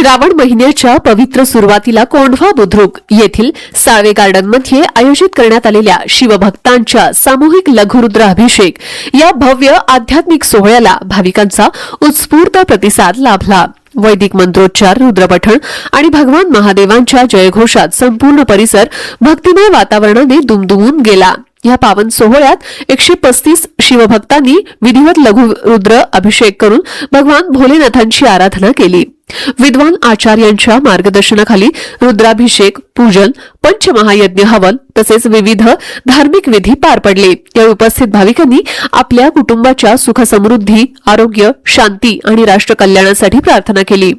श्रावण महिन्याच्या पवित्र सुरुवातीला कोंढवा बुद्रुक येथील साळवे गार्डनमध्ये आयोजित करण्यात आलेल्या शिवभक्तांच्या सामूहिक लघुरुद्र अभिषेक या भव्य आध्यात्मिक सोहळ्याला भाविकांचा उत्स्फूर्त प्रतिसाद लाभला। वैदिक मंत्रोच्चार, रुद्रपठण आणि भगवान महादेवांच्या जयघोषात संपूर्ण परिसर भक्तिमय वातावरणाने दुमदुमून गेला। या पावन सोहळ्यात 135 शिवभक्तांनी विधिवत लघुरुद्र अभिषेक करून भगवान भोलेनाथांची आराधना केली। विद्वान आचार्यांच्या मार्गदर्शनाखाली रुद्राभिषेक, पूजन, पंचमहायज्ञ हवन तसेच विविध धार्मिक विधी पार पडले। या उपस्थित भाविकांनी आपल्या कुटुंबाच्या सुख समृद्धी, आरोग्य, शांती आणि राष्ट्र कल्याणासाठी प्रार्थना केली।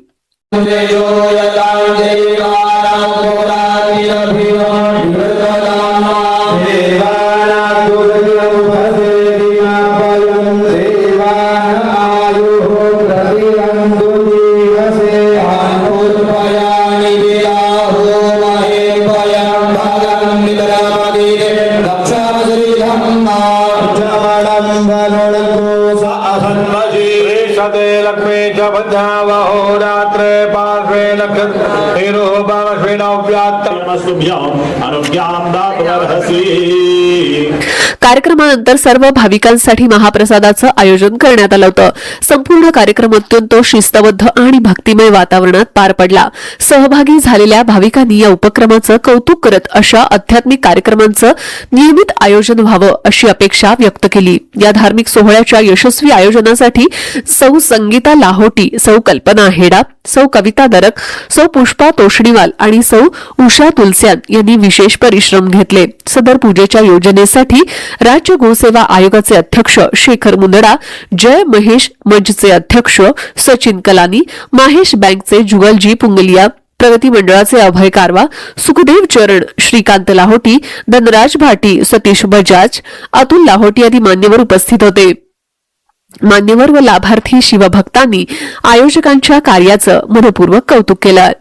कार्यक्रमानंतर सर्व भाविकांसाठी महाप्रसादाचं आयोजन करण्यात आलं होतं। संपूर्ण कार्यक्रम अत्यंत शिस्तबद्ध आणि भक्तिमय वातावरणात पार पडला। सहभागी झालेल्या भाविकांनी या उपक्रमाचं कौतुक करत अशा आध्यात्मिक कार्यक्रमांचं नियमित आयोजन व्हावं अशी अपेक्षा व्यक्त केली। या धार्मिक सोहळ्याच्या यशस्वी आयोजनासाठी सौ संगीता लाहोटी, सौ कल्पना हेडा, सौ कविता दरक, सौ पुष्पा तोषणीवाल आणि सौ उषा तुलस्यान यांनी विशेष परिश्रम घेतले। सदर पूजेच्या योजनेसाठी राज्य गोसेवा आयोगाचे अध्यक्ष शेखर मुंदडा, जय महेश मंचचे अध्यक्ष सचिन कलानी, माहेश बँकचे जुगलजी पुंगलिया, प्रगती मंडळाचे अभय कारवा, सुखदेव चरण, श्रीकांत लाहोटी, धनराज भाटी, सतीश बजाज, अतुल लाहोटी आदी मान्यवर उपस्थित होते। मान्यवर व लाभार्थी शिवभक्तांनी आयोजकांच्या कार्याचं मनपूर्वक कौतुक केलं।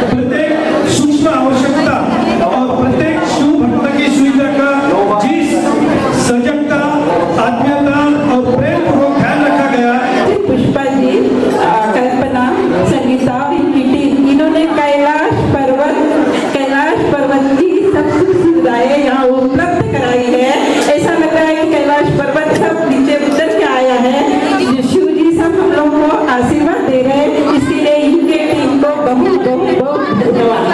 प्रत्येक सूक्ष्म आवश्यकता और प्रत्येक शिव भक्त की सुविधा लोगों को आशीर्वाद दे रहे हैं, इसके लिए इनके टीम को बहुत बहुत बहुत धन्यवाद।